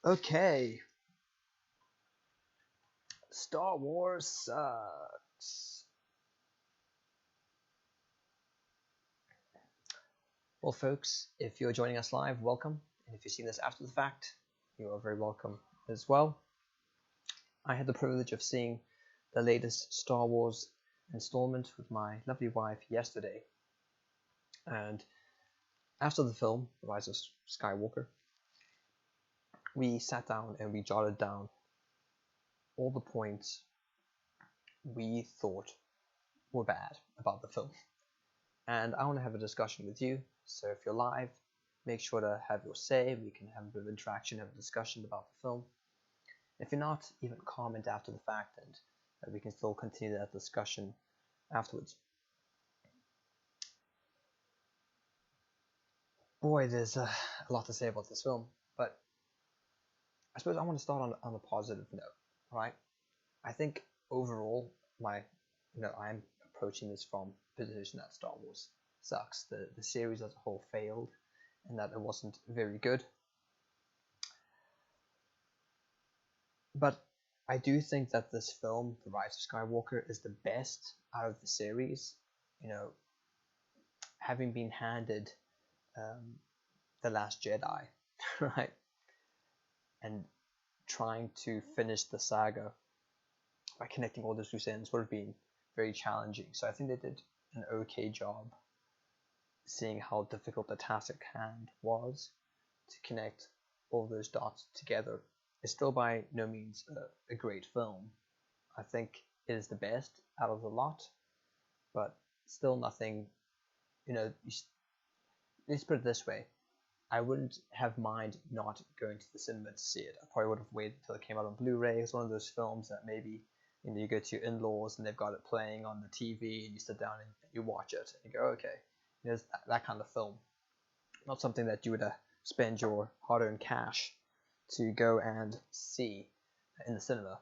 Okay, Star Wars sucks. Well, folks, if you're joining us live, welcome. And if you've seen this after the fact, you are very welcome as well. I had the privilege of seeing the latest Star Wars installment with my lovely wife yesterday. And after the film, The Rise of Skywalker, we sat down and we jotted down all the points we thought were bad about the film. And I want to have a discussion with you. So if you're live, make sure to have your say. We can have a bit of interaction, have a discussion about the film. If you're not, even comment after the fact, and we can still continue that discussion afterwards. Boy, there's a lot to say about this film, but I suppose I want to start on a positive note, right? I think overall, I'm approaching this from a position that Star Wars sucks. The series as a whole failed, and that it wasn't very good. But I do think that this film, The Rise of Skywalker, is the best out of the series. Having been handed The Last Jedi, right, and trying to finish the saga by connecting all those loose ends would have been very challenging. So I think they did an okay job, seeing how difficult the task at hand was to connect all those dots together. It's still by no means a great film. I think it is the best out of the lot, but still nothing, let's put it this way. I wouldn't have mind not going to the cinema to see it. I probably would have waited until it came out on Blu-ray. It's one of those films that maybe you go to your in-laws and they've got it playing on the TV and you sit down and you watch it and you go, okay, there's that kind of film. Not something that you would spend your hard-earned cash to go and see in the cinema.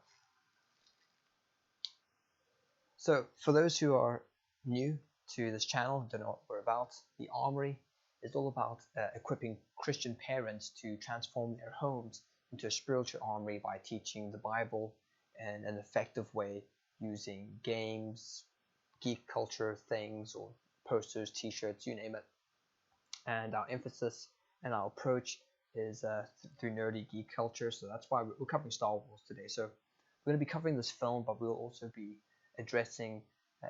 So for those who are new to this channel and don't know what we're about, The Armory is all about equipping Christian parents to transform their homes into a spiritual armory by teaching the Bible in an effective way using games, geek culture things, or posters, t-shirts, you name it. And our emphasis and our approach is through nerdy geek culture, so that's why we're covering Star Wars today. So we're going to be covering this film, but we'll also be addressing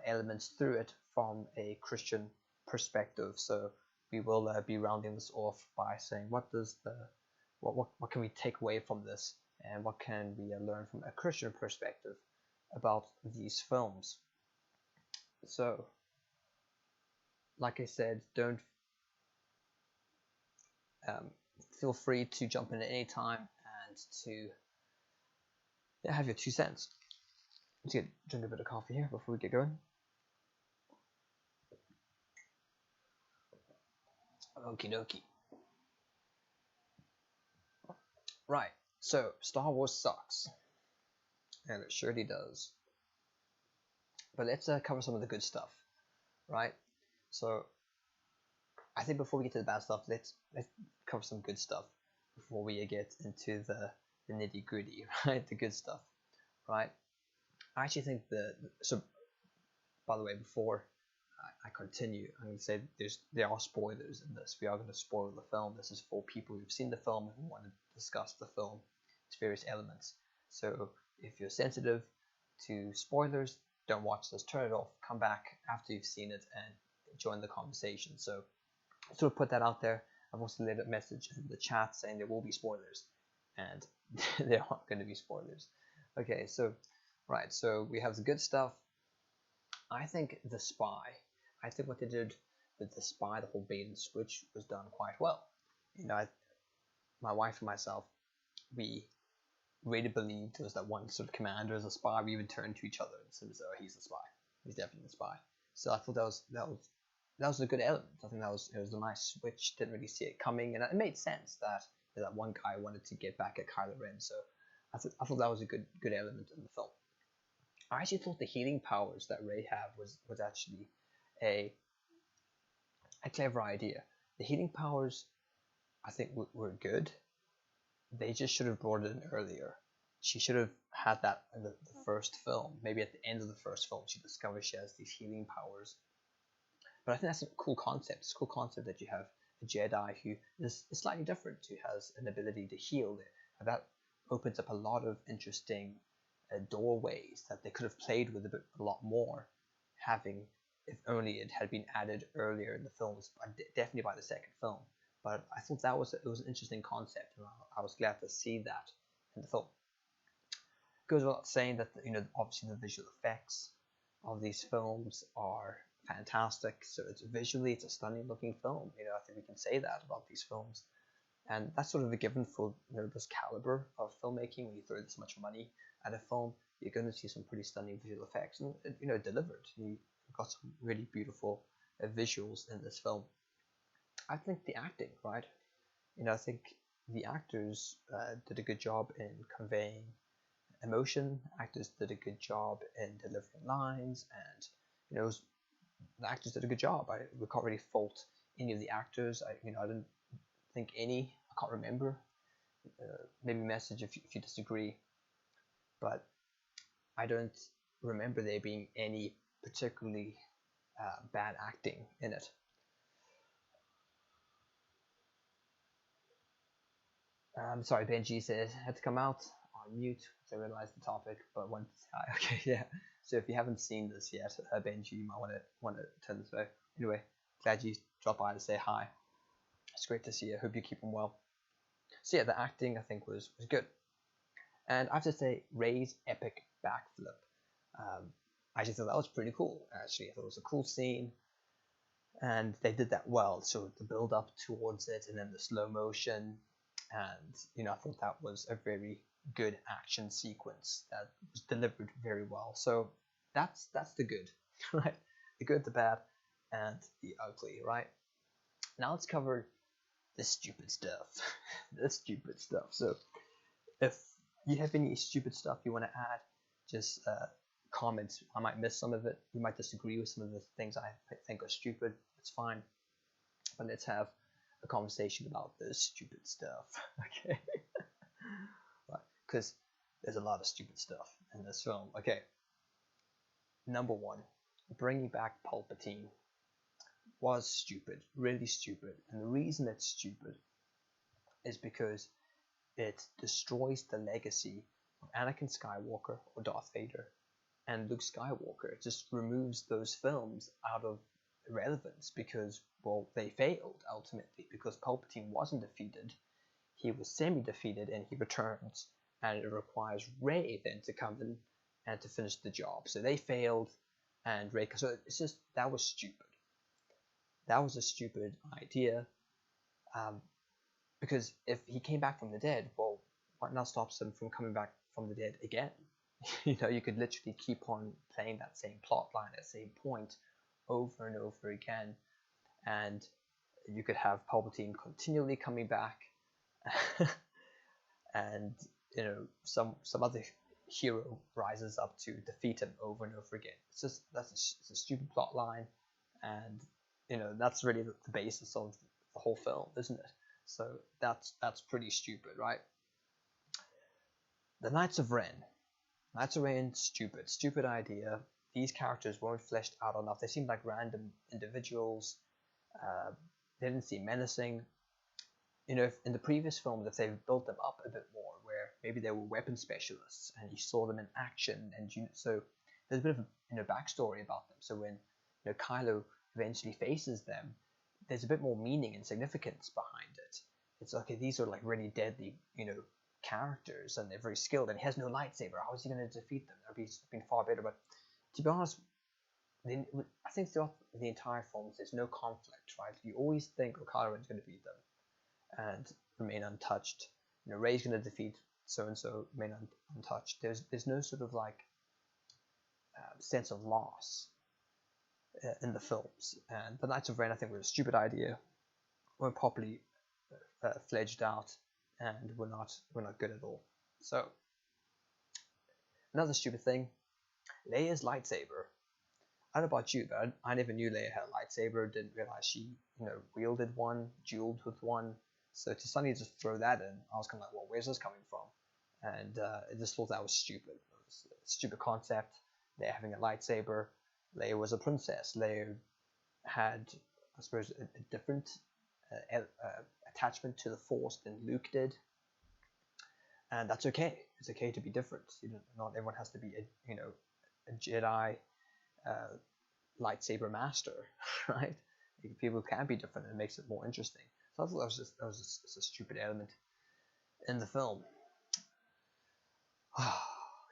elements through it from a Christian perspective. So we will be rounding this off by saying what can we take away from this, and what can we learn from a Christian perspective about these films. So, like I said, don't feel free to jump in at any time and to have your 2 cents. Let's drink a bit of coffee here before we get going. Okie dokie. Right, so Star Wars sucks, and it surely does. But let's cover some of the good stuff, right? So I think before we get to the bad stuff, let's cover some good stuff before we get into the nitty gritty, right? The good stuff, right? I actually think so. By the way, before I continue, I'm going to say there are spoilers in this. We are going to spoil the film. This is for people who've seen the film and who want to discuss the film, its various elements. So if you're sensitive to spoilers, don't watch this. Turn it off. Come back after you've seen it and join the conversation. So sort of put that out there. I've also left a message in the chat saying there will be spoilers, and there aren't going to be spoilers. Okay, so right, so we have the good stuff. I think The Spy. I think what they did with The Spy, the whole bait and switch, was done quite well. My wife and myself, we really believed there was that one sort of commander as a spy. We even turned to each other and said, "Oh, he's the spy. He's definitely the spy." So I thought that was a good element. I think it was a nice switch. Didn't really see it coming, and it made sense that one guy wanted to get back at Kylo Ren. So I thought that was a good element in the film. I actually thought the healing powers that Rey had was actually a clever idea. The healing powers, I think, were good. they just should have brought it in earlier. She should have had that in the first film. Maybe at the end of the first film, she discovers she has these healing powers. But I think that's a cool concept. It's a cool concept that you have a Jedi who is slightly different, who has an ability to heal. And that opens up a lot of interesting doorways that they could have played with a lot more, having, if only it had been added earlier in the films, definitely by the second film. But I thought it was an interesting concept, and I was glad to see that in the film. It goes without saying that obviously the visual effects of these films are fantastic. So it's a stunning looking film. I think we can say that about these films, and that's sort of a given for this caliber of filmmaking. When you throw this much money at a film, you're going to see some pretty stunning visual effects, and delivered. You got some really beautiful visuals in this film. I think the acting, right? I think the actors did a good job in conveying emotion. Actors did a good job in delivering lines, and the actors did a good job. We can't really fault any of the actors. I didn't think any. I can't remember. Maybe message if you disagree, but I don't remember there being any particularly bad acting in it. Sorry, Benji says had to come out on mute to realize the topic, but wanted to say hi. Okay, yeah. So if you haven't seen this yet, Benji, you might want to turn this way. Anyway, glad you dropped by to say hi. It's great to see you. Hope you're keeping well. So yeah, the acting I think was good, and I have to say Rey's epic backflip. I just thought that was pretty cool. Actually, I thought it was a cool scene, and they did that well. So the build up towards it, and then the slow motion. And I thought that was a very good action sequence that was delivered very well. So that's the good, right? The good, the bad, and the ugly, right? Now let's cover the stupid stuff. The stupid stuff. So if you have any stupid stuff you want to add, just comment. I might miss some of it. You might disagree with some of the things I think are stupid. It's fine. But let's have a conversation about this stupid stuff. Okay. Right. Because there's a lot of stupid stuff in this film. Okay. Number one, bringing back Palpatine was stupid, really stupid. And the reason it's stupid is because it destroys the legacy of Anakin Skywalker or Darth Vader and Luke Skywalker. It just removes those films out of relevance because, well, they failed ultimately because Palpatine wasn't defeated. He was semi-defeated and he returns, and it requires Rey then to come in and to finish the job. So they failed, and Rey. So it's just that was stupid. That was a stupid idea. Because if he came back from the dead, well, what now stops him from coming back from the dead again? You could literally keep on playing that same plot line, that same point over and over again, and you could have Palpatine continually coming back, and some other hero rises up to defeat him over and over again. It's a stupid plot line, and that's really the basis of the whole film, isn't it? So that's pretty stupid, right? The Knights of Ren. Knights of Ren, stupid idea. These characters weren't fleshed out enough. They seemed like random individuals. They didn't seem menacing. If in the previous films, if they've built them up a bit more, where maybe they were weapon specialists and you saw them in action, and so there's a bit of backstory about them. So when Kylo eventually faces them, there's a bit more meaning and significance behind it. It's okay, these are like really deadly, characters, and they're very skilled, and he has no lightsaber. How is he going to defeat them? That would have been far better. But to be honest, I think throughout the entire films, there's no conflict, right? You always think Kylo Ren's going to beat them and remain untouched. Rey's going to defeat so and so, remain untouched. There's no sort of like sense of loss in the films. And the Knights of Ren, I think, were a stupid idea, weren't properly fledged out, and we're not good at all. So another stupid thing, Leia's lightsaber. I don't know about you, but I never knew Leia had a lightsaber. Didn't realize she wielded one, dueled with one. So to suddenly just throw that in, I was kind of like, well, where's this coming from? And I just thought that was stupid. It was a stupid concept. Leia having a lightsaber. Leia was a princess. Leia had, I suppose, a different attachment to the Force than Luke did, and that's okay. It's okay to be different. Not everyone has to be a Jedi lightsaber master, right? People can be different, and it makes it more interesting. So I thought that was just a stupid element in the film.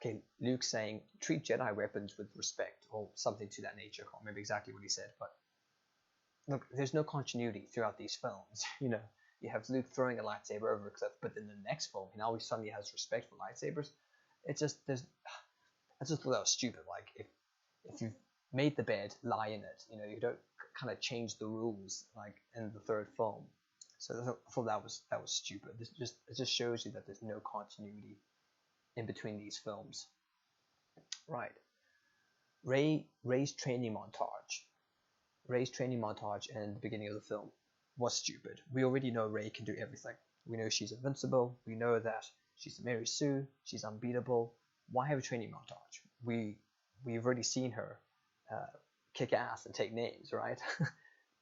Okay, Luke saying treat Jedi weapons with respect, or something to that nature. I can't remember exactly what he said, but look, there's no continuity throughout these films. You have Luke throwing a lightsaber over a cliff, but then the next film, he now suddenly has respect for lightsabers. It's just I just thought that was stupid. Like if you've made the bed, lie in it. You don't kind of change the rules like in the third film. So I thought that was stupid. It just shows you that there's no continuity in between these films. Right. Rey's training montage. Rey's training montage in the beginning of the film was stupid. We already know Rey can do everything. We know she's invincible. We know that she's Mary Sue. She's unbeatable. Why have a training montage? We've already seen her kick ass and take names, right?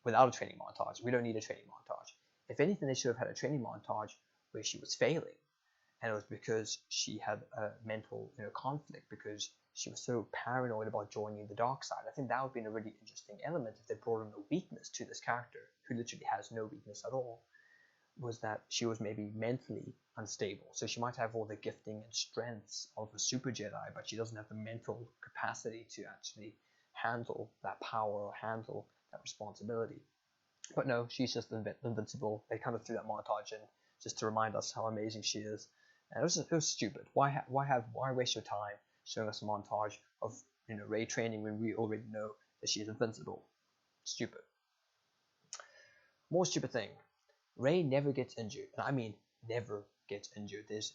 Without a training montage. We don't need a training montage. If anything, they should have had a training montage where she was failing, and it was because she had a mental conflict, because she was so paranoid about joining the dark side. I think that would have been a really interesting element if they brought in a weakness to this character, who literally has no weakness at all, was that she was maybe mentally unstable. So she might have all the gifting and strengths of a super Jedi, but she doesn't have the mental capacity to actually handle that power or handle that responsibility. But no, she's just invincible. They kind of threw that montage in just to remind us how amazing she is. And it was stupid. Why waste your time showing us a montage of Rey training when we already know that she's invincible? Stupid. More stupid thing. Rey never gets injured, and I mean never gets injured. There's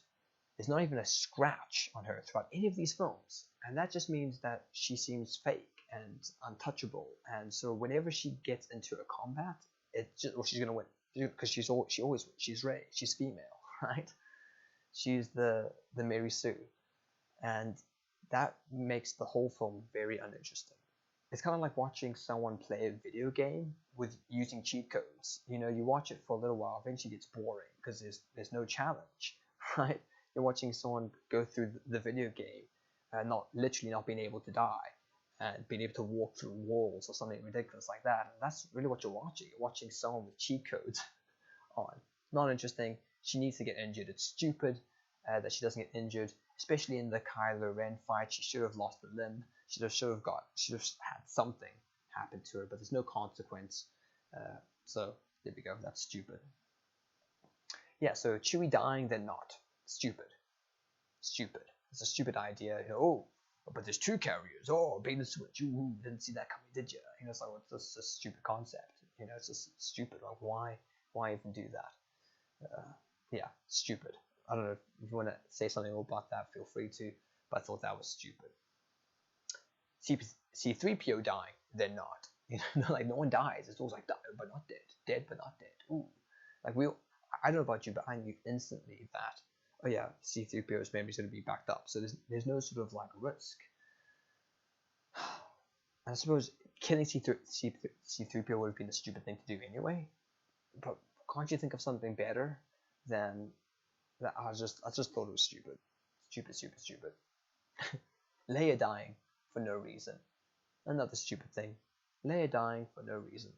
not even a scratch on her throughout any of these films, and that just means that she seems fake and untouchable. And so whenever she gets into a combat, she's gonna win, because she's Rey. She's female, right? She's the Mary Sue, and that makes the whole film very uninteresting. It's kind of like watching someone play a video game with using cheat codes. You watch it for a little while, eventually it gets boring because there's no challenge, right? You're watching someone go through the video game and not being able to die and being able to walk through walls or something ridiculous like that. And that's really what you're watching. You're watching someone with cheat codes on. Not interesting. She needs to get injured. It's stupid that she doesn't get injured, especially in the Kylo Ren fight. She should have lost a limb. She should have had something happen to her, but there's no consequence. So there we go. That's stupid. Yeah. So Chewie dying, then not stupid. Stupid. It's a stupid idea. But there's two carriers. Oh, bait and switch. You didn't see that coming, did you? It's like, it's just a stupid concept. It's just stupid. Like, why even do that? Yeah, stupid. I don't know if you want to say something about that. Feel free to. But I thought that was stupid. C3PO dying, then not. Like no one dies. It's always like but not dead, dead but not dead. Ooh, like I don't know about you, but I knew instantly that C3PO's memory is going to be backed up. So there's no sort of like risk. And I suppose killing C3PO would have been a stupid thing to do anyway. But can't you think of something better than that? I just thought it was stupid. Stupid. Leia dying for no reason. Another stupid thing. Leia dying for no reason.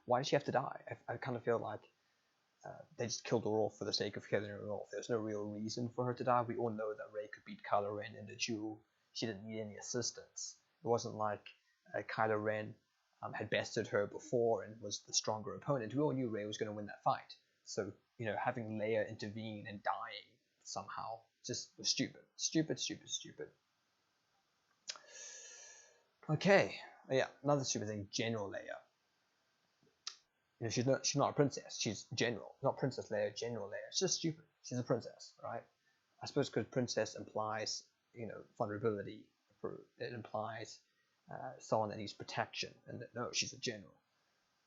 Why did she have to die? I kind of feel like they just killed her off for the sake of killing her off. There's no real reason for her to die. We all know that Rey could beat Kylo Ren in the duel. She didn't need any assistance. It wasn't like Kylo Ren had bested her before and was the stronger opponent. We all knew Rey was going to win that fight. So, having Leia intervene and dying somehow just was stupid. Stupid. Okay. Yeah, another stupid thing, General Leia. She's not a princess. She's general. Not Princess Leia, General Leia. It's just stupid. She's a princess, right? I suppose because princess implies, vulnerability. It implies someone that needs protection. And no, she's a general.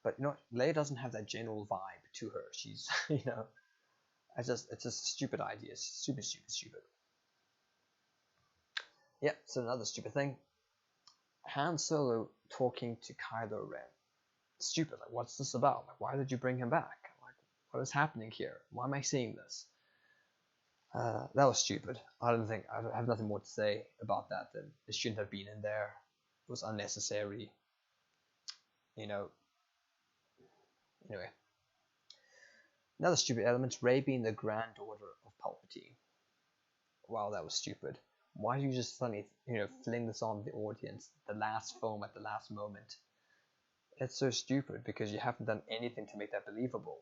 But you know, Leia doesn't have that general vibe to her. She's you know, it's just a stupid idea. It's super stupid. Yeah, so another stupid thing. Han Solo talking to Kylo Ren. Stupid. Like, what's this about? Like, why did you bring him back? Like, what is happening here? Why am I seeing this? That was stupid. I have nothing more to say about that than it shouldn't have been in there. It was unnecessary. You know. Anyway, another stupid element: Rey being the granddaughter of Palpatine. Wow, that was stupid. Why do you just suddenly, fling this on the audience, the last film at the last moment? It's so stupid because you haven't done anything to make that believable.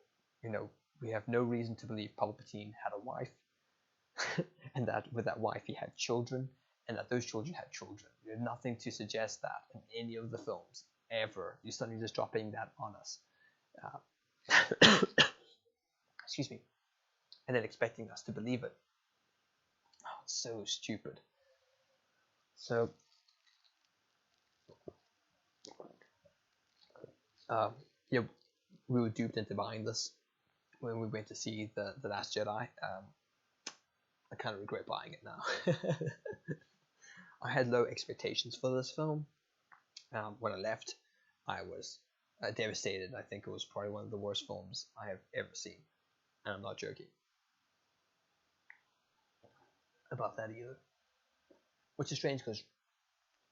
We have no reason to believe Palpatine had a wife, and that with that wife he had children, and that those children had children. There's nothing to suggest that in any of the films ever. You're suddenly just dropping that on us. Excuse me. And then expecting us to believe it. Oh, so stupid. So, yeah, we were duped into buying this when we went to see the Last Jedi. I kind of regret buying it now. I had low expectations for this film. When I left, I was devastated. I think it was probably one of the worst films I have ever seen, and I'm not joking about that either. Which is strange because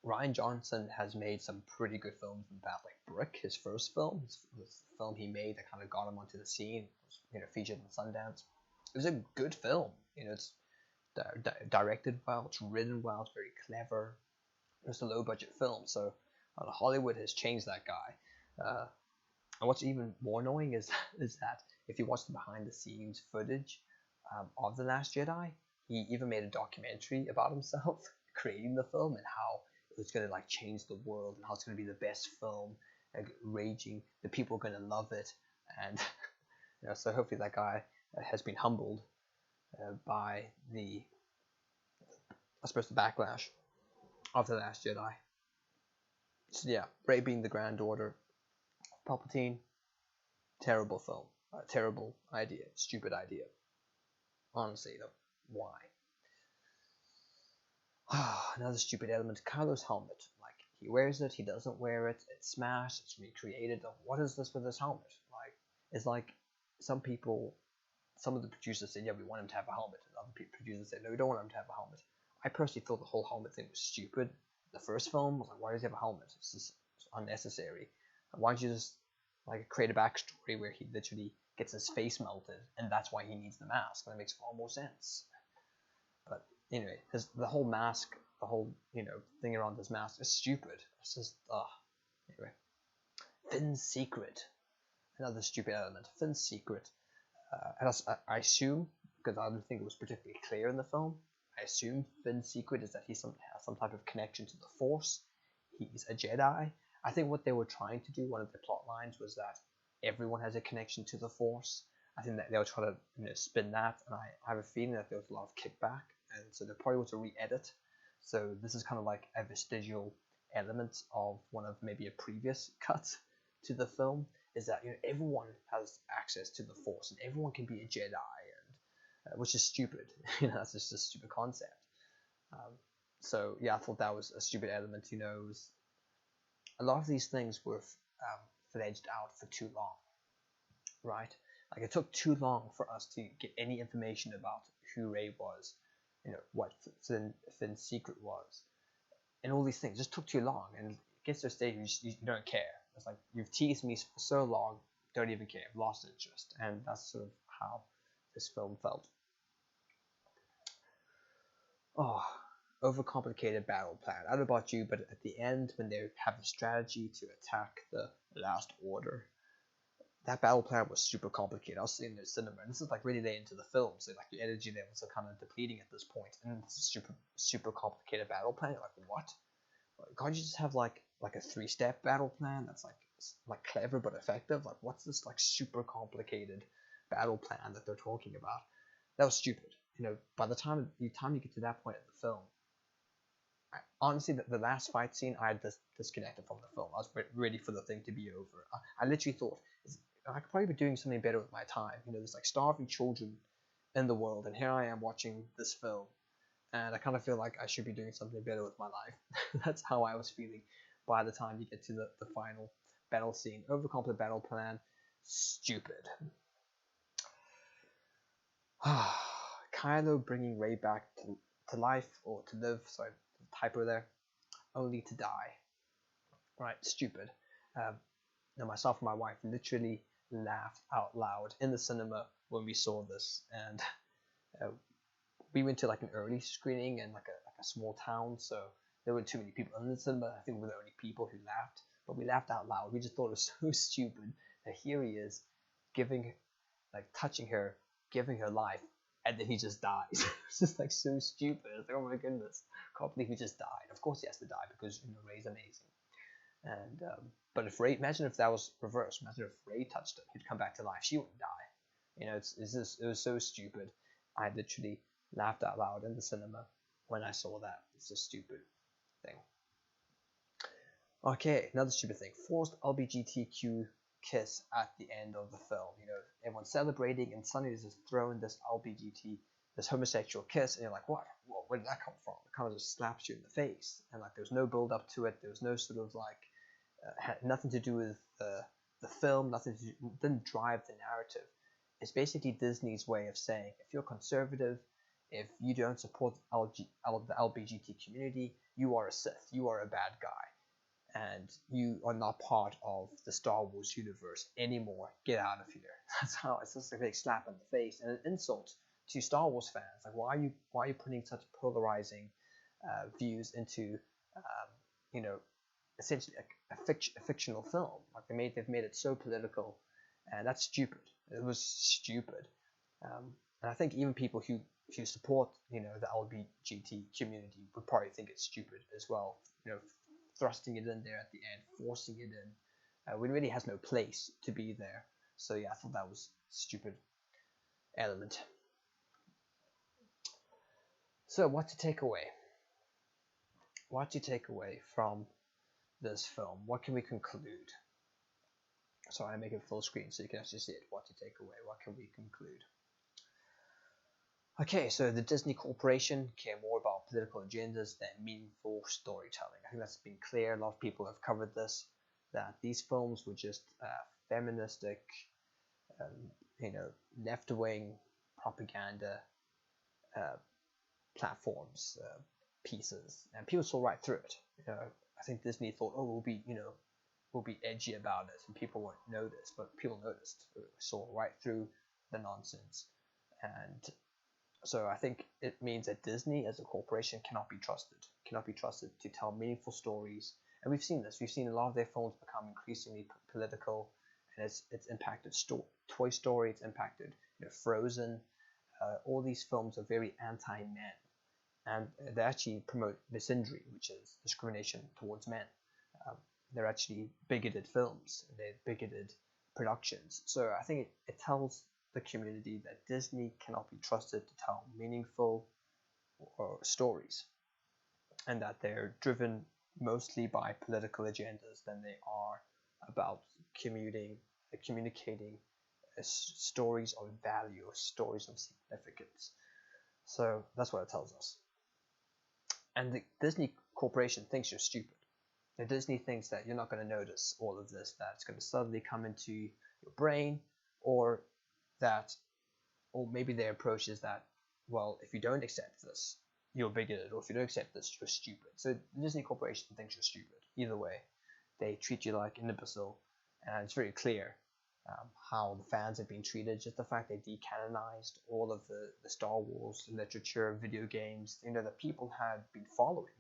Rian Johnson has made some pretty good films in the past, like Brick, his first film, the film he made that kind of got him onto the scene. It was, featured in Sundance. It was a good film. It's directed well, it's written well, it's very clever. It's a low budget film, so Hollywood has changed that guy. And what's even more annoying is that if you watch the behind the scenes footage of The Last Jedi, he even made a documentary about himself creating the film and how it was going to change the world and how it's going to be the best film, raging, the people are going to love it, and so hopefully that guy has been humbled by the backlash of The Last Jedi. So yeah, Rey being the granddaughter of Palpatine, terrible film, terrible idea, stupid idea. Honestly though, why? Another stupid element, Kylo's helmet. He wears it, he doesn't wear it, it's smashed, it's recreated. What is this with this helmet? It's like some of the producers said, yeah, we want him to have a helmet, and other producers said, no, we don't want him to have a helmet. I personally thought the whole helmet thing was stupid. The first film, I was like, why does he have a helmet? It's just unnecessary. Why don't you just create a backstory where he literally gets his face melted, and that's why he needs the mask? That makes far more sense. But anyway, the whole mask, the whole thing around this mask is stupid. It's just anyway. Finn's secret, another stupid element. Finn's secret, and I assume, because I don't think it was particularly clear in the film, I assume Finn's secret is that he has some type of connection to the Force. He's a Jedi. I think what they were trying to do, one of the plot lines, was that everyone has a connection to the Force. I think that they were trying to spin that, and I have a feeling that there was a lot of kickback, and so they probably want to re-edit. So this is kind of like a vestigial element of one of maybe a previous cut to the film, is that everyone has access to the Force, and everyone can be a Jedi, and which is stupid. That's just a stupid concept. So yeah, I thought that was a stupid element. A lot of these things were fledged out for too long, right? It took too long for us to get any information about who Rey was, what Finn's secret was, and all these things just took too long. And it gets to a stage where you don't care. It's like, you've teased me for so long, don't even care. I've lost interest, and that's sort of how this film felt. Oh, overcomplicated battle plan. I don't know about you, but at the end, when they have the strategy to attack the Last Order, that battle plan was super complicated. I was sitting in the cinema, and this is really late into the film, so your energy levels are kind of depleting at this point, and it's a super complicated battle plan. You're like, what? Can't you just have a 3-step battle plan that's clever but effective? What's this super complicated battle plan that they're talking about? That was stupid. By the time you get to that point of the film, honestly, the last fight scene, I disconnected from the film. I was ready for the thing to be over. I literally thought, I could probably be doing something better with my time. There's like starving children in the world, and here I am watching this film, and I kind of feel like I should be doing something better with my life. That's how I was feeling by the time you get to the final battle scene. Overcomplicated battle plan, stupid. Kylo bringing Rey back to life, or to live, sorry, typo there, only to die. Right, stupid. Um, Myself and my wife literally laughed out loud in the cinema when we saw this, and uh, we went to like an early screening in like a small town, so there weren't too many people in the cinema. I think we were the only people who laughed, but we laughed out loud. We just thought it was so stupid that here he is, giving, like touching her, giving her life, and then he just dies. It's just like so stupid. It's like, oh my goodness, can't believe he just died. Of course he has to die because Rey's amazing. And but if Rey, imagine if that was reversed. Imagine if Rey touched him, he'd come back to life. She wouldn't die. It was so stupid. I literally laughed out loud in the cinema when I saw that. It's a stupid thing. Okay, another stupid thing. Forced LGBTQ kiss at the end of the film. Everyone's celebrating, and suddenly there's just thrown this LGBT, this homosexual kiss, and you're like, what? Where did that come from? It kind of just slaps you in the face, and like there's no build up to it. There's no sort of like had nothing to do with the film. Didn't drive the narrative. It's basically Disney's way of saying, if you're conservative, if you don't support the LGBT community, you are a Sith, you are a bad guy, and you are not part of the Star Wars universe anymore. Get out of here. That's how it's just a big slap in the face and an insult to Star Wars fans. Like, why are you putting such polarizing views into essentially a fictional film? Like they've made it so political, and that's stupid. It was stupid. And I think even people who support the LGBT community would probably think it's stupid as well. Thrusting it in there at the end, forcing it in, when it really has no place to be there. So yeah, I thought that was a stupid element. So what to take away? What to take away from this film? What can we conclude? So I make it full screen so you can actually see it. What to take away? What can we conclude? Okay, so the Disney Corporation care more about political agendas than meaningful storytelling. I think that's been clear. A lot of people have covered this, that these films were just feministic, left-wing propaganda platforms, pieces, and people saw right through it. I think Disney thought, oh, we'll be edgy about it, and people won't notice, but people noticed. Saw right through the nonsense, and so I think it means that Disney as a corporation cannot be trusted to tell meaningful stories. And we've seen this. We've seen a lot of their films become increasingly political, and it's impacted Toy Story. It's impacted Frozen. All these films are very anti-men, and they actually promote misandry, which is discrimination towards men. They're actually bigoted films. They're bigoted productions. So I think it tells the community that Disney cannot be trusted to tell meaningful stories, and that they're driven mostly by political agendas than they are about communicating stories of value or stories of significance. So that's what it tells us. And the Disney Corporation thinks you're stupid. The Disney thinks that you're not going to notice all of this, that it's going to suddenly come into your brain, or maybe their approach is that, well, if you don't accept this, you're bigoted, or if you don't accept this, you're stupid. So the Disney Corporation thinks you're stupid. Either way, they treat you like an imbecile, and it's very clear how the fans have been treated. Just the fact they decanonized all of the Star Wars literature, video games, that people had been following.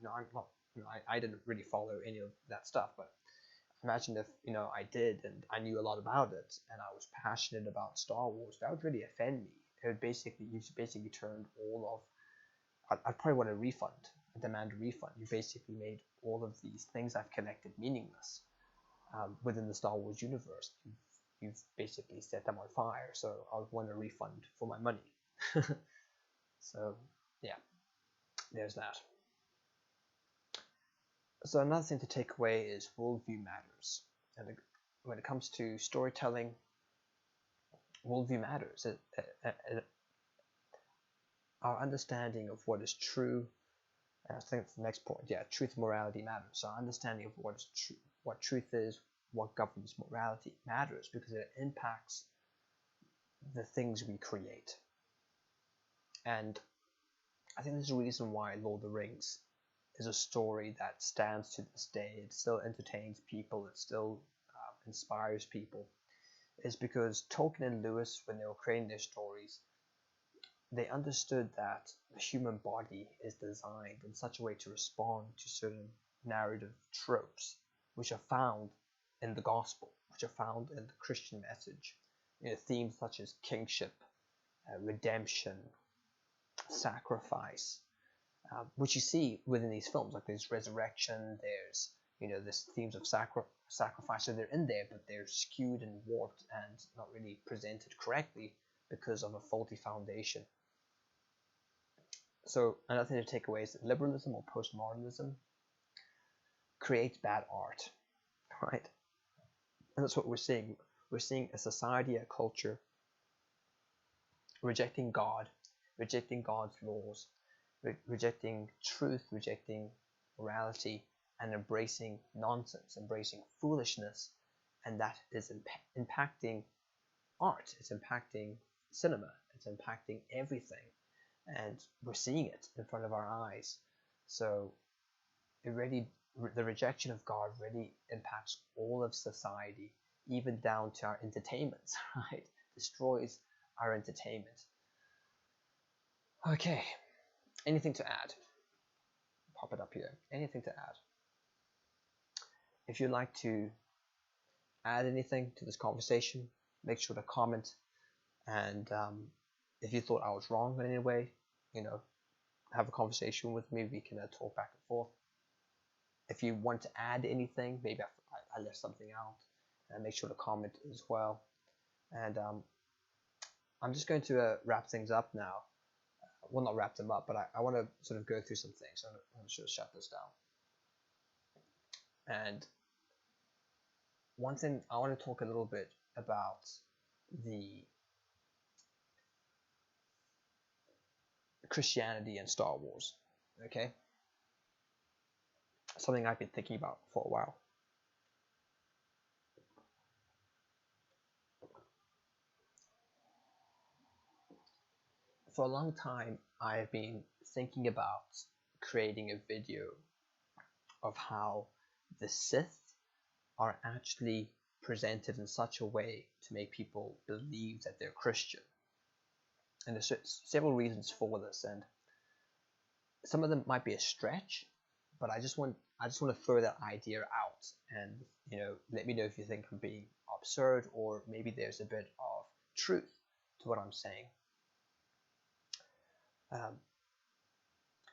I didn't really follow any of that stuff, but imagine if I did, and I knew a lot about it, and I was passionate about Star Wars. That would really offend me. You basically turned all of. I'd probably want a refund. I demand a refund. You basically made all of these things I've collected meaningless within the Star Wars universe. You've basically set them on fire. So I would want a refund for my money. So yeah, there's that. So another thing to take away is worldview matters. And when it comes to storytelling, worldview matters. Our understanding of what is true, and I think that's the next point. Yeah, truth and morality matters. Our understanding of what is true, what truth is, what governs morality matters because it impacts the things we create. And I think there's a reason why Lord of the Rings is a story that stands to this day. It still entertains people. It still inspires people. Is because Tolkien and Lewis, when they were creating their stories, they understood that the human body is designed in such a way to respond to certain narrative tropes, which are found in the gospel, which are found in the Christian message. Themes such as kingship, redemption, sacrifice, which you see within these films. Like there's resurrection, there's there's themes of sacrifice. So they're in there, but they're skewed and warped and not really presented correctly because of a faulty foundation. So another thing to take away is that liberalism or postmodernism creates bad art, right? And that's what we're seeing. We're seeing a society, a culture rejecting God, rejecting God's laws, rejecting truth, rejecting morality, and embracing nonsense, embracing foolishness, and that is impacting art. It's impacting cinema. It's impacting everything, and we're seeing it in front of our eyes. So the rejection of God really impacts all of society, even down to our entertainments, right? Destroys our entertainment. Okay, anything to add? Pop it up here. Anything to add? If you'd like to add anything to this conversation, make sure to comment. And if you thought I was wrong in any way, have a conversation with me. We can talk back and forth. If you want to add anything, maybe I left something out, make sure to comment as well. And I'm just going to wrap things up now. Well, not wrap them up, but I want to sort of go through some things. So I'm going to shut this down. And one thing, I want to talk a little bit about the Christianity and Star Wars. Okay? Something I've been thinking about for a while. For a long time, I've been thinking about creating a video of how the Sith are actually presented in such a way to make people believe that they're Christian. And there's several reasons for this, and some of them might be a stretch, but I just want to throw that idea out, and let me know if you think I'm being absurd, or maybe there's a bit of truth to what I'm saying.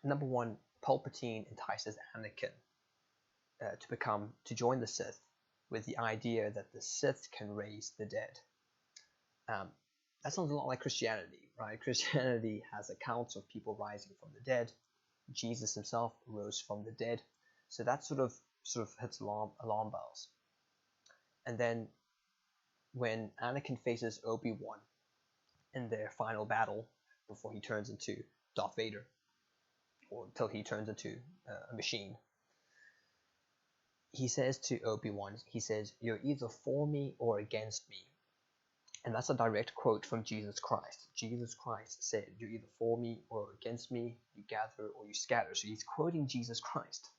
Number one, Palpatine entices Anakin to join the Sith with the idea that the Sith can raise the dead. That sounds a lot like Christianity, right? Christianity has accounts of people rising from the dead. Jesus himself rose from the dead. So that sort of hits alarm bells. And then when Anakin faces Obi-Wan in their final battle before he turns into Darth Vader, or until he turns into a machine, he says to Obi-Wan, he says, "You're either for me or against me." And that's a direct quote from Jesus Christ. Jesus Christ said, "You're either for me or against me. You gather or you scatter." So he's quoting Jesus Christ.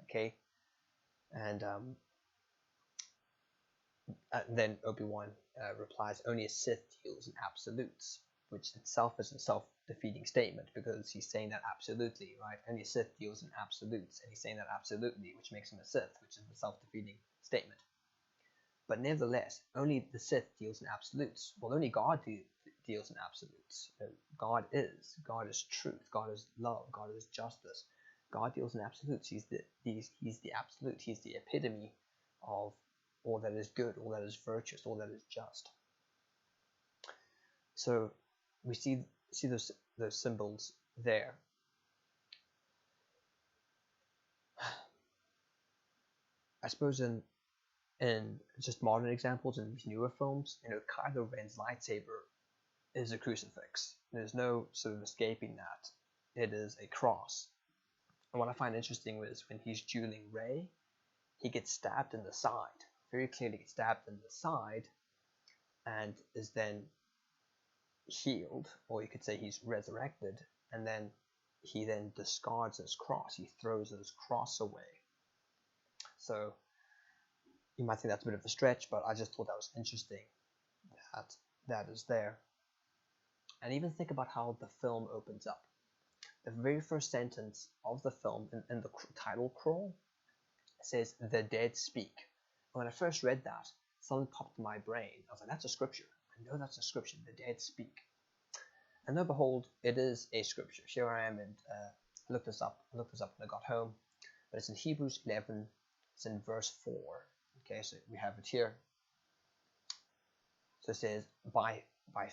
Okay? And then Obi-Wan replies, "Only a Sith deals in absolutes," which itself is a self-defeating statement, because he's saying that absolutely, right? Only a Sith deals in absolutes, and he's saying that absolutely, which makes him a Sith, which is a self-defeating statement. But nevertheless, only the Sith deals in absolutes. Well, only God deals in absolutes. God is truth. God is love. God is justice. God deals in absolutes. He's the absolute. He's the epitome of all that is good, all that is virtuous, all that is just. So we see those symbols there. I suppose in just modern examples in these newer films, Kylo Ren's lightsaber is a crucifix. There's no sort of escaping that. It is a cross. And what I find interesting was when he's dueling Rey, he gets stabbed in the side. Very clearly gets stabbed in the side and is then healed, or you could say he's resurrected, and then he then discards his cross. He throws his cross away. So you might think that's a bit of a stretch, but I just thought that was interesting that that is there. And even think about how the film opens up. The very first sentence of the film in the title crawl says, "The dead speak." And when I first read that, something popped in my brain. I was like, that's a scripture. I know that's a scripture. The dead speak. And lo and behold, it is a scripture. Here I am, and I looked this up when I got home. But it's in Hebrews 11. It's in verse 4. Okay, so we have it here. So it says, by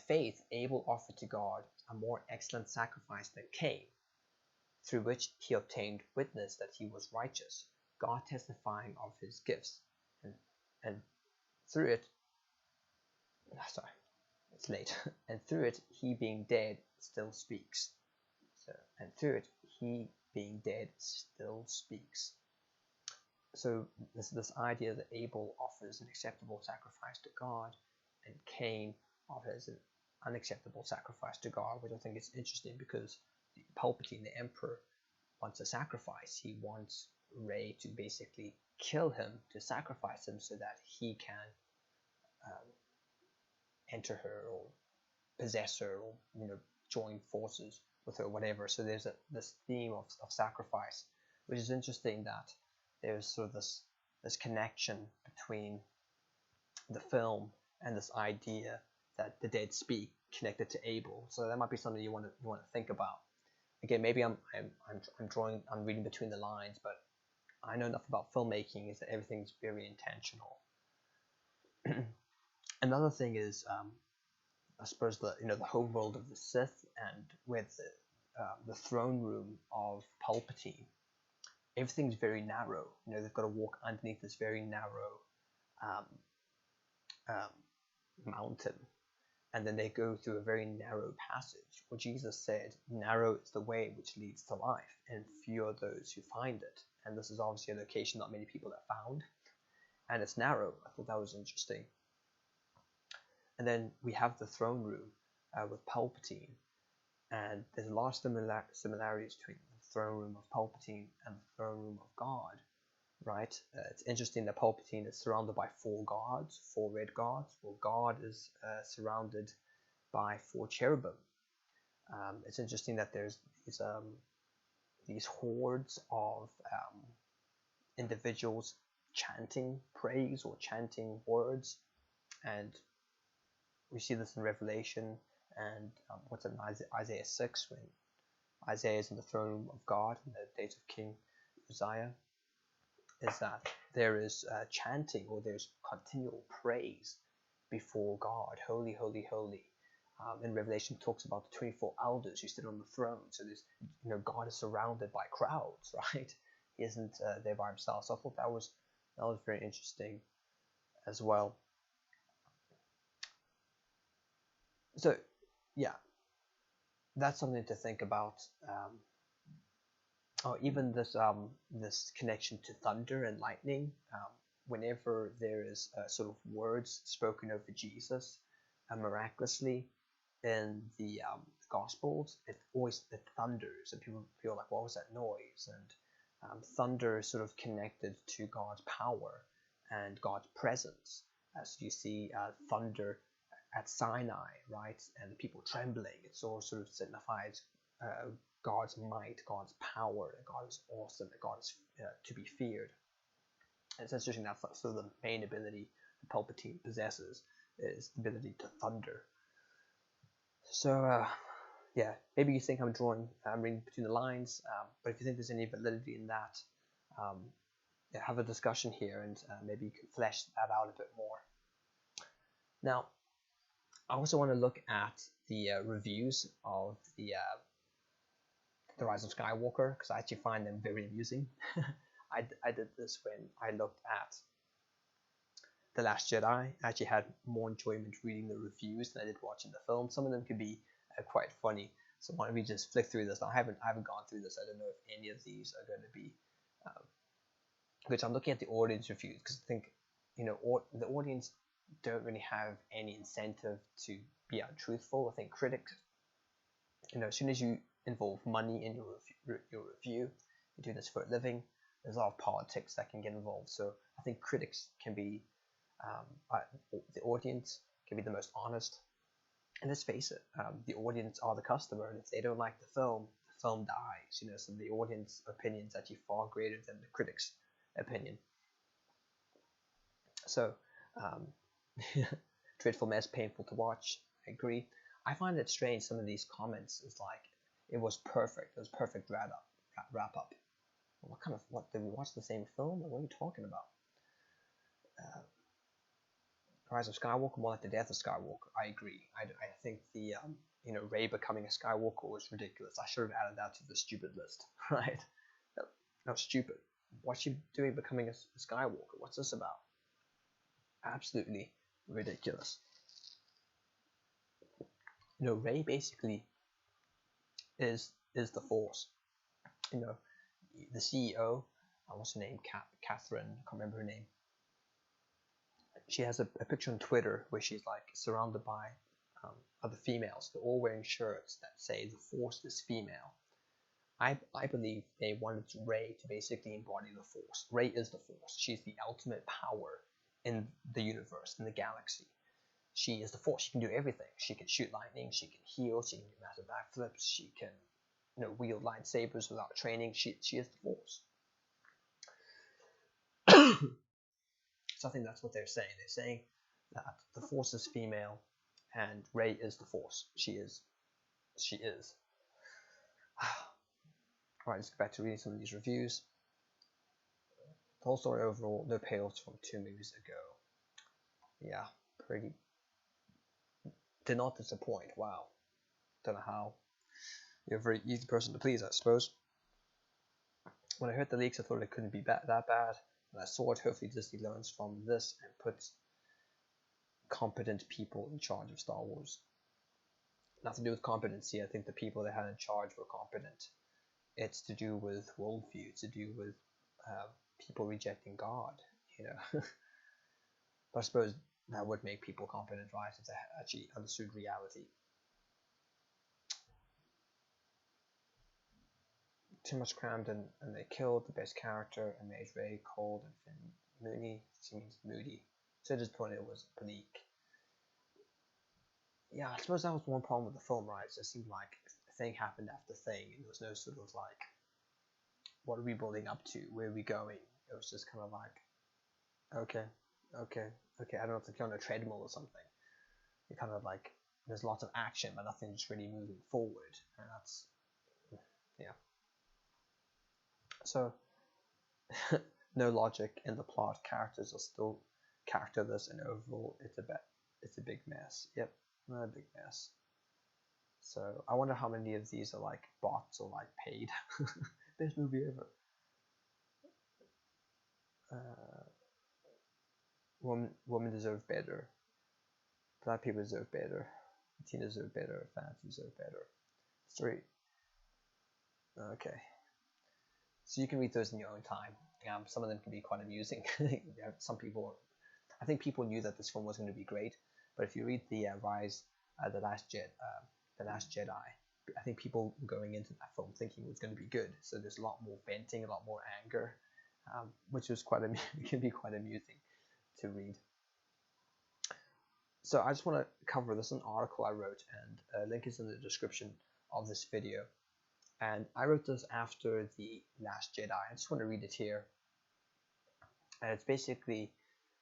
faith, Abel offered to God a more excellent sacrifice than Cain, through which he obtained witness that he was righteous, God testifying of his gifts. And through it, sorry, it's late. And through it, he being dead still speaks. And through it, he being dead still speaks. So this idea that Abel offers an acceptable sacrifice to God, and Cain offers an unacceptable sacrifice to God, which I think is interesting because Palpatine, the Emperor, wants a sacrifice. He wants Rey to basically kill him, to sacrifice him, so that he can enter her or possess her, or join forces with her, whatever. So there's this theme of sacrifice, which is interesting that there's sort of this connection between the film and this idea that the dead speak, connected to Abel. So that might be something you want to think about. Again, maybe I'm reading between the lines, but I know enough about filmmaking is that everything's very intentional. Another thing is, I suppose the home world of the Sith, and with the throne room of Palpatine. Everything's very narrow. They've got to walk underneath this very narrow mountain, and then they go through a very narrow passage. Well, Jesus said, "Narrow is the way which leads to life, and few are those who find it." And this is obviously a location not many people have found, and it's narrow. I thought that was interesting. And then we have the throne room with Palpatine, and there's a lot of similarities between the throne room of Palpatine and the throne room of God, right? It's interesting that Palpatine is surrounded by 4 gods, 4 red gods. Well, God is surrounded by 4 cherubim. It's interesting that there's these hordes of individuals chanting praise or chanting words, and we see this in Revelation and what's in Isaiah 6, when Isaiah is in the throne room of God in the days of King Uzziah, is that there is chanting, or there's continual praise before God. Holy, holy, holy. In Revelation, it talks about the 24 elders who sit on the throne. So there's, God is surrounded by crowds, right? He isn't there by himself. So I thought that was very interesting as well. So, yeah, that's something to think about. Even this connection to thunder and lightning. Whenever there is sort of words spoken over Jesus, miraculously in the Gospels, it thunders, and people feel like, what was that noise? And thunder is sort of connected to God's power and God's presence, as you see thunder at Sinai, right? And the people trembling. It sort of signifies God's might, God's power, that God is awesome, that God is to be feared. And it's interesting that sort of the main ability that Palpatine possesses is the ability to thunder. So, yeah, maybe you think I'm reading between the lines, but if you think there's any validity in that, have a discussion here, and maybe you can flesh that out a bit more. Now, I also want to look at the reviews of the Rise of Skywalker, because I actually find them very amusing. I did this when I looked at The Last Jedi. I actually had more enjoyment reading the reviews than I did watching the film. Some of them could be quite funny. So why don't we just flick through this? Now, I haven't gone through this. I don't know if any of these are going to be good. So I'm looking at the audience reviews because I think the audience don't really have any incentive to be untruthful. I think critics, as soon as you involve money in your review, you do this for a living. There's a lot of politics that can get involved. So I think critics can be the audience can be the most honest. And let's face it, the audience are the customer, and if they don't like the film dies. So the audience opinion is actually far greater than the critics' opinion. So, dreadful mess, painful to watch. I agree. I find it strange. Some of these comments is like, it was perfect. It was perfect wrap up. What did we watch the same film? What are you talking about? Rise of Skywalker, more like the death of Skywalker. I agree. I think the Rey becoming a Skywalker was ridiculous. I should have added that to the stupid list, right? No, stupid. What's she doing becoming a Skywalker? What's this about? Absolutely ridiculous. Rey basically is the Force. The CEO, what's her name? Catherine. I can't remember her name. She has a picture on Twitter where she's like surrounded by other females. They're all wearing shirts that say the Force is female. I believe they wanted Rey to basically embody the Force. Rey is the Force. She's the ultimate power in the universe, in the galaxy. She is the Force. She can do everything. She can shoot lightning. She can heal. She can do massive backflips. She can, wield lightsabers without training. She is the Force. So I think that's what they're saying. They're saying that the Force is female, and Rey is the Force. She is. Alright, let's get back to reading some of these reviews. The whole story overall, no payoffs from 2 movies ago. Yeah, pretty. Did not disappoint. Wow. Don't know how. You're a very easy person to please, I suppose. When I heard the leaks, I thought it couldn't be that bad. And I saw it. Hopefully Disney learns from this and puts competent people in charge of Star Wars. Nothing to do with competency. I think the people they had in charge were competent. It's to do with worldview. It's to do with people rejecting God. But I suppose that would make people competent, right? If they actually understood reality. Too much crammed and they killed the best character and made Rey cold and Finn moody. She means moody. So disappointed it was bleak. Yeah, I suppose that was one problem with the film, right? It just seemed like thing happened after thing, and there was no sort of like, what are we building up to? Where are we going? It was just kind of like, okay. I don't know if they're on a treadmill or something. It kind of like, there's lots of action, but nothing's really moving forward, and that's, yeah. So, no logic in the plot. Characters are still characterless, and overall, it's a big mess. Yep, a big mess. So I wonder how many of these are like bots or like paid. Best movie ever. Women deserve better. Black people deserve better. Latinos deserve better. Fans deserve better. Story. Okay. So you can read those in your own time. Some of them can be quite amusing. Some people, I think people knew that this film was going to be great, but if you read the The Last Jedi, I think people were going into that film thinking it was going to be good. So there's a lot more venting, a lot more anger, which was can be quite amusing to read. So I just want to cover this an article I wrote, and link is in the description of this video. And I wrote this after The Last Jedi. I just want to read it here. And it's basically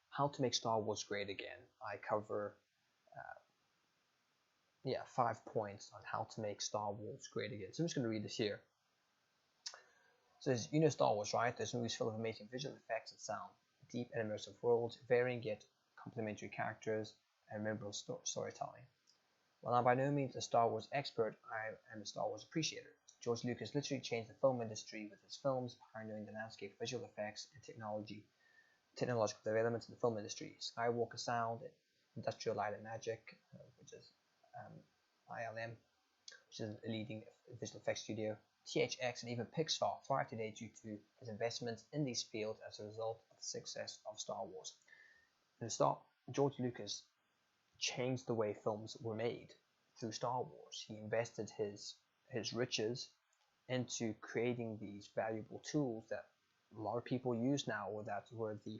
how to make Star Wars great again. I cover 5 points on how to make Star Wars great again. So I'm just going to read this here. So Star Wars, right? There's movies full of amazing visual effects and sound, deep and immersive worlds, varying yet complementary characters, and memorable storytelling. While I'm by no means a Star Wars expert, I am a Star Wars appreciator. George Lucas literally changed the film industry with his films, pioneering the landscape of visual effects and technological developments in the film industry. Skywalker Sound, Industrial Light and Magic, which is ILM, which is a leading visual effects studio. THX and even Pixar thrive today due to his investments in these fields as a result of the success of Star Wars. George Lucas changed the way films were made through Star Wars. He invested his riches into creating these valuable tools that a lot of people use now, or that were the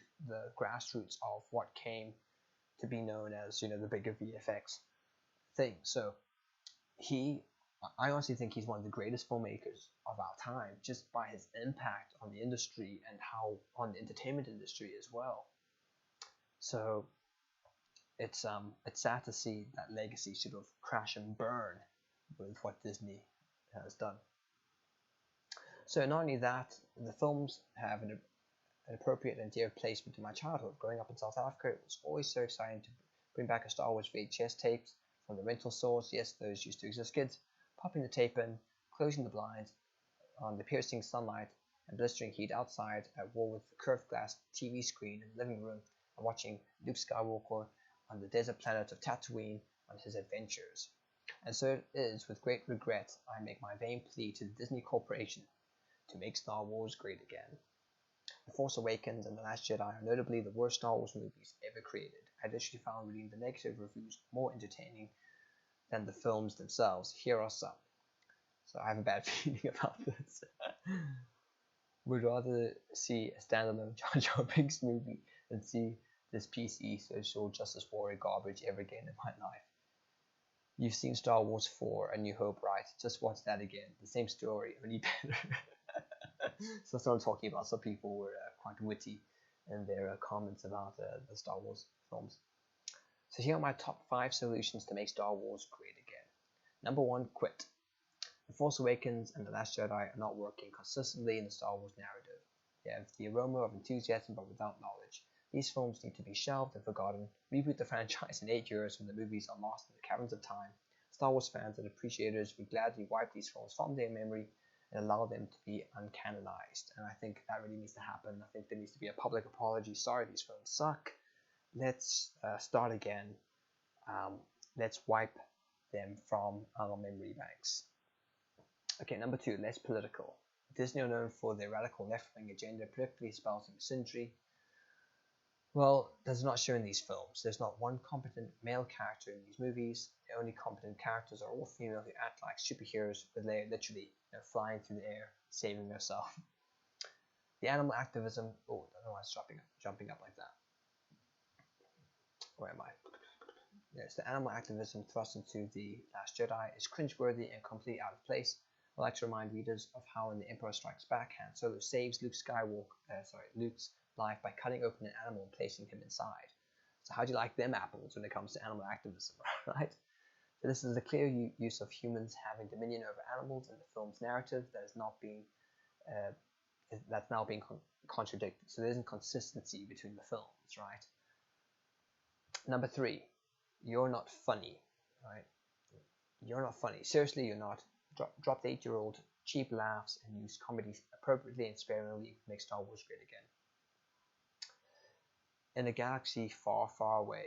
grassroots of what came to be known as, the bigger VFX thing. So I honestly think he's one of the greatest filmmakers of our time, just by his impact on the industry and how on the entertainment industry as well. So it's sad to see that legacy sort of crash and burn with what Disney has done. So not only that, the films have an appropriate and dear placement in my childhood. Growing up in South Africa, it was always so exciting to bring back a Star Wars VHS tapes from the rental stores. Yes, those used to exist, kids. Popping the tape in, closing the blinds on the piercing sunlight and blistering heat outside at war with the curved glass TV screen in the living room, and watching Luke Skywalker on the desert planet of Tatooine on his adventures. And so it is with great regret I make my vain plea to the Disney Corporation to make Star Wars great again. The Force Awakens and The Last Jedi are notably the worst Star Wars movies ever created. I literally found reading the negative reviews more entertaining than the films themselves. Here are some. So I have a bad feeling about this. Would rather see a standalone Jar Jar Binks movie than see this PC social justice warrior garbage ever again in my life. You've seen Star Wars 4, A New Hope, right? Just watch that again. The same story, only better. So that's what I'm talking about. Some people were quite witty in their comments about the Star Wars films. So here are my top 5 solutions to make Star Wars great again. Number 1, quit. The Force Awakens and The Last Jedi are not working consistently in the Star Wars narrative. They have the aroma of enthusiasm but without knowledge. These films need to be shelved and forgotten. Reboot the franchise in 8 years when the movies are lost in the caverns of time. Star Wars fans and appreciators would gladly wipe these films from their memory and allow them to be uncanonized. And I think that really needs to happen. I think there needs to be a public apology. Sorry, these films suck. Let's start again. Let's wipe them from our memory banks. Okay, number 2, less political. Disney are known for their radical left-wing agenda, politically espousing century. Well, that's not shown in these films. There's not one competent male character in these movies. The only competent characters are all female who act like superheroes, with Leia literally flying through the air, saving herself. The animal activism. Oh, I don't know why it's jumping up like that. Where am I? Yes, the animal activism thrust into The Last Jedi is cringeworthy and completely out of place. I like to remind readers of how in The Emperor Strikes Back, Han Solo saves Luke's life by cutting open an animal and placing him inside. So how do you like them apples when it comes to animal activism, right? So this is a clear use of humans having dominion over animals in the film's narrative that is not being that's now being contradicted. So there isn't consistency between the films, right? Number 3, you're not funny, right? You're not funny. Seriously, you're not. Drop the 8-year-old cheap laughs and use comedy appropriately and sparingly to make Star Wars great again. In a galaxy far, far away,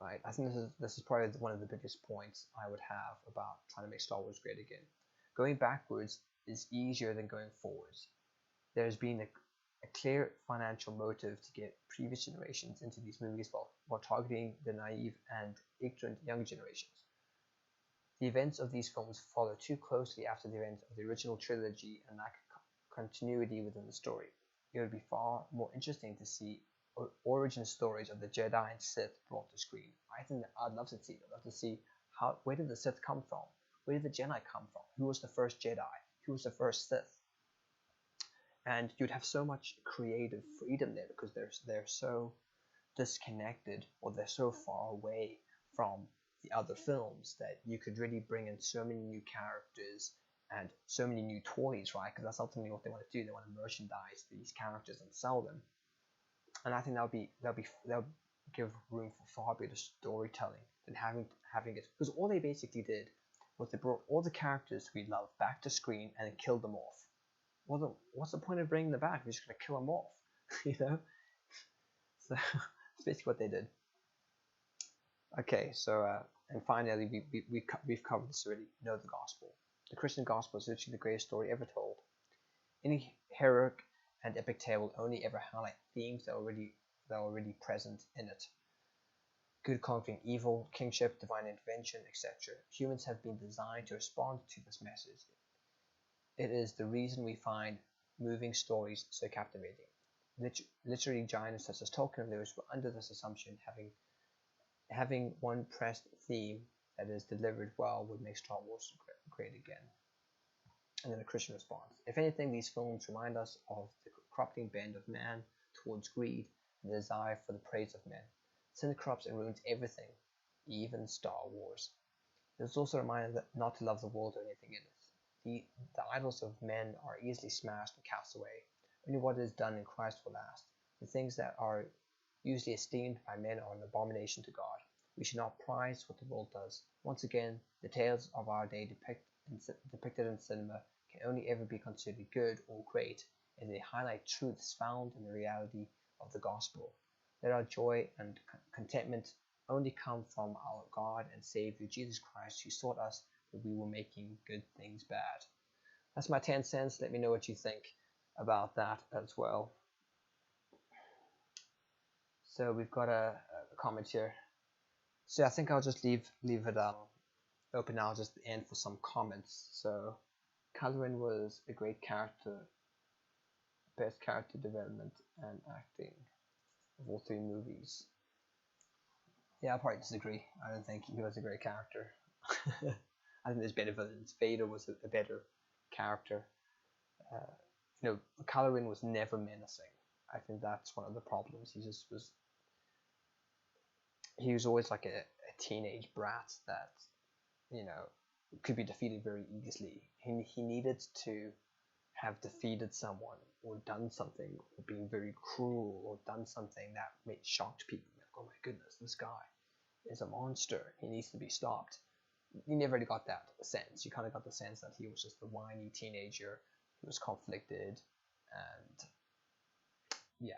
right? I think this is probably one of the biggest points I would have about trying to make Star Wars great again. Going backwards is easier than going forwards. There's been a clear financial motive to get previous generations into these movies while targeting the naive and ignorant younger generations. The events of these films follow too closely after the events of the original trilogy and lack continuity within the story. It would be far more interesting to see origin stories of the Jedi and Sith brought to screen. I think that I'd love to see. I'd love to see where did the Sith come from? Where did the Jedi come from? Who was the first Jedi? Who was the first Sith? And you'd have so much creative freedom there because they're so disconnected, or they're so far away from the other films, that you could really bring in so many new characters and so many new toys, right? Because that's ultimately what they want to do. They want to merchandise these characters and sell them. And I think that'll give room for far better storytelling than having it, because all they basically did was they brought all the characters we love back to screen and killed them off. Well, what's the point of bringing them back? We're just gonna kill them off, you know? So that's basically what they did. Okay, so and finally we've covered this already. Know the gospel. The Christian gospel is literally the greatest story ever told. Any heroic and epic tale will only ever highlight themes that are already present in it. Good conquering evil, kingship, divine intervention, etc. Humans have been designed to respond to this message. It is the reason we find moving stories so captivating. Literary giants such as Tolkien and Lewis were under this assumption, having one pressed theme that is delivered well would make Star Wars great again. And then a Christian response. If anything, these films remind us of the corrupting bend of man towards greed and the desire for the praise of men. Sin corrupts and ruins everything, even Star Wars. It is also a reminder not to love the world or anything in it. The idols of men are easily smashed and cast away. Only what is done in Christ will last. The things that are usually esteemed by men are an abomination to God. We should not prize what the world does. Once again, the tales of our day depicted in cinema can only ever be considered good or great if they highlight truths found in the reality of the gospel. Let our joy and contentment only come from our God and Savior Jesus Christ, who taught us that we were making good things bad. That's my 10 cents. Let me know what you think about that as well. So we've got a comment here. So I think I'll just leave it open now, just the end for some comments. So Calorin was a great character, best character development and acting of all 3 movies. Yeah, I'll probably disagree. I don't think he was a great character. I think there's better villains. Vader was a better character. Calorin was never menacing. I think that's one of the problems. He was always like a teenage brat that, could be defeated very easily. He needed to have defeated someone or done something or been very cruel or done something that shocked people. Like, oh my goodness, this guy is a monster. He needs to be stopped. You never really got that sense. You kind of got the sense that he was just a whiny teenager. He was conflicted and yeah.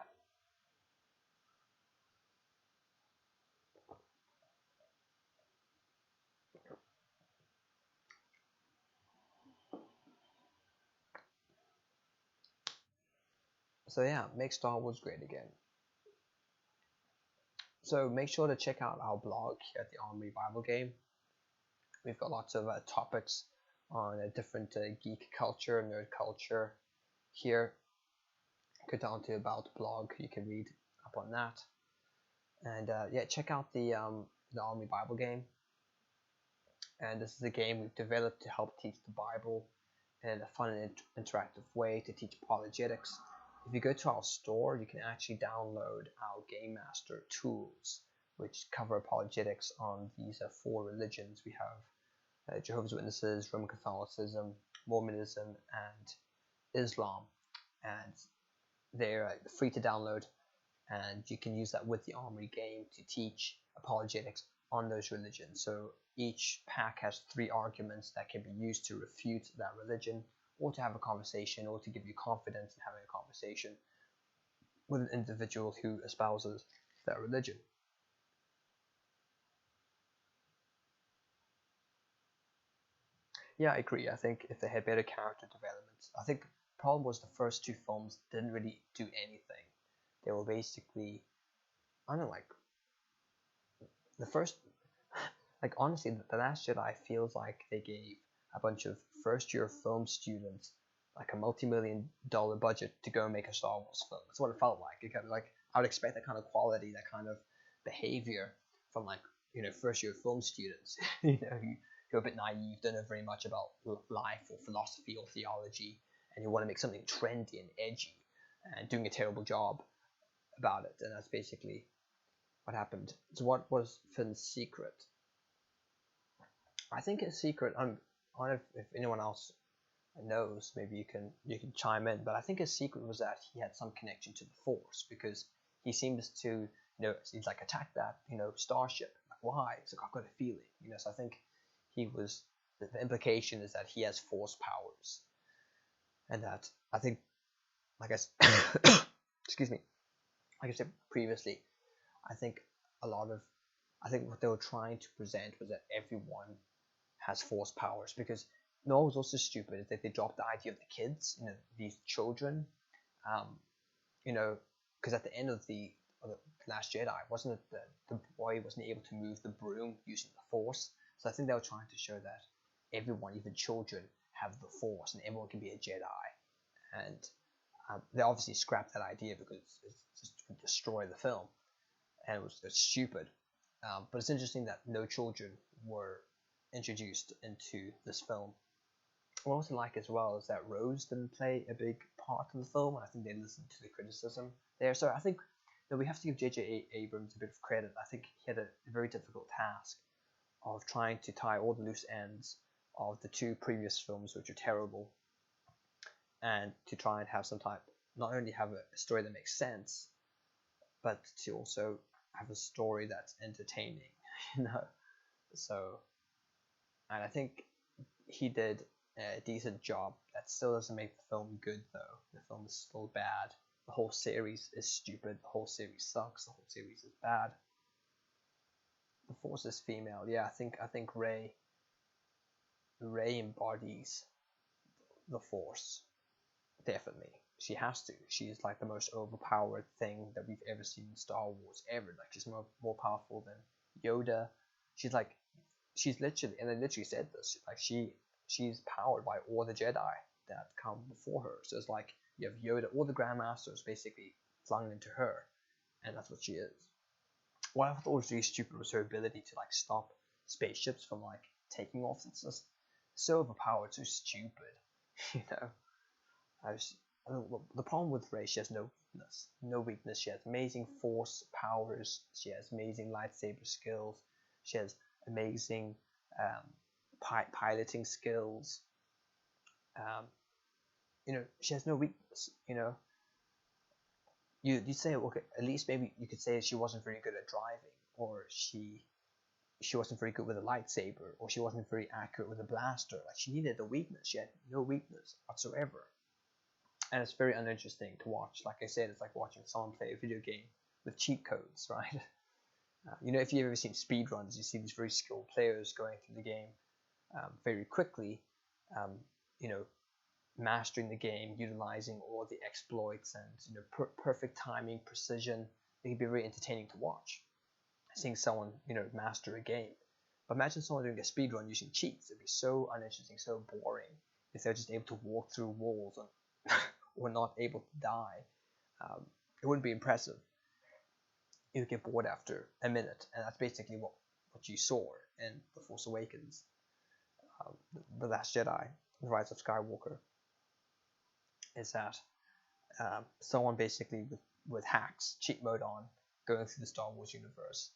So yeah, make Star Wars great again. So make sure to check out our blog here at the Armory Bible Game. We've got lots of topics on a different geek culture, nerd culture here. Go down to About blog, you can read up on that. And yeah, check out the Army Bible Game. And this is a game we've developed to help teach the Bible in a fun and interactive way to teach apologetics. If you go to our store, you can actually download our Game Master tools, which cover apologetics on these 4 religions. We have Jehovah's Witnesses, Roman Catholicism, Mormonism, and Islam. And they're free to download, and you can use that with the Armory game to teach apologetics on those religions. So each pack has 3 arguments that can be used to refute that religion, or to have a conversation, or to give you confidence in having a conversation with an individual who espouses that religion. Yeah, I agree. I think if they had better character development, I think the problem was the first 2 films didn't really do anything. They were basically, I don't know, like the first, like honestly, The Last Jedi feels like they gave a bunch of first-year film students like a multi-million-dollar budget to go and make a Star Wars film. That's what it felt like. It kind of like, I would expect that kind of quality, that kind of behavior from first-year film students, who are a bit naive, don't know very much about life or philosophy or theology, and who want to make something trendy and edgy, and doing a terrible job about it. And that's basically what happened. So what was Finn's secret? I think his secret, I don't know if anyone else knows, maybe you can chime in, but I think his secret was that he had some connection to the Force, because he seems to, he's like, attack that, starship. Like, why? It's like, I've got a feeling, so I think he was the implication is that he has force powers, and that I think, like I excuse me, like I said previously, I think I think what they were trying to present was that everyone has force powers, because no, was also stupid is that they dropped the idea of the kids, these children, um, because at the end of the Last Jedi, wasn't it the boy wasn't able to move the broom using the Force? So I think they were trying to show that everyone, even children, have the Force, and everyone can be a Jedi. And they obviously scrapped that idea because it just would destroy the film, and it's stupid. But it's interesting that no children were introduced into this film. What I also like as well is that Rose didn't play a big part in the film. I think they listened to the criticism there. So I think that we have to give J.J. Abrams a bit of credit. I think he had a very difficult task of trying to tie all the loose ends of the two previous films, which are terrible, and to try and have some type, not only have a story that makes sense, but to also have a story that's entertaining, So, and I think he did a decent job. That still doesn't make the film good, though. The film is still bad. The whole series is stupid. The whole series sucks. The whole series is bad. The Force is female. Yeah, I think Rey embodies the Force. Definitely. She has to. She's like the most overpowered thing that we've ever seen in Star Wars ever. Like, she's more powerful than Yoda. She's literally, and they literally said this, like she's powered by all the Jedi that come before her. So it's like you have Yoda, all the Grandmasters basically flung into her, and that's what she is. What I thought was really stupid was her ability to like stop spaceships from like taking off. It's just so overpowered, so stupid, the problem with Rey, she has no weakness. No weakness. She has amazing force powers. She has amazing lightsaber skills. She has amazing piloting skills. She has no weakness. You say, okay, at least maybe you could say she wasn't very good at driving, or she wasn't very good with a lightsaber, or she wasn't very accurate with a blaster. Like, she needed a weakness. She had no weakness whatsoever, and it's very uninteresting to watch. Like I said, it's like watching someone play a video game with cheat codes, right? If you've ever seen speedruns, you see these very skilled players going through the game very quickly, mastering the game, utilizing all the exploits and perfect timing, precision. It can be very entertaining to watch, seeing someone master a game. But imagine someone doing a speedrun using cheats. It'd be so uninteresting, so boring if they're just able to walk through walls and or not able to die. It wouldn't be impressive. You would get bored after a minute, and that's basically what you saw in The Force Awakens, The Last Jedi, The Rise of Skywalker, is that someone basically with hacks, cheat mode on, going through the Star Wars universe,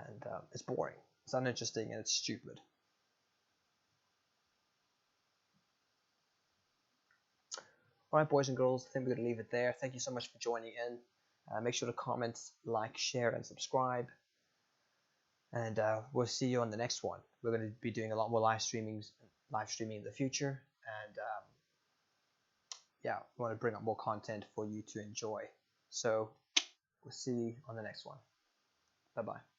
and it's boring, it's uninteresting, and it's stupid. Alright, boys and girls, I think we're going to leave it there. Thank you so much for joining in. Make sure to comment, like, share, and subscribe. And we'll see you on the next one. We're going to be doing a lot more live streaming in the future. And yeah, we want to bring up more content for you to enjoy. So we'll see you on the next one. Bye-bye.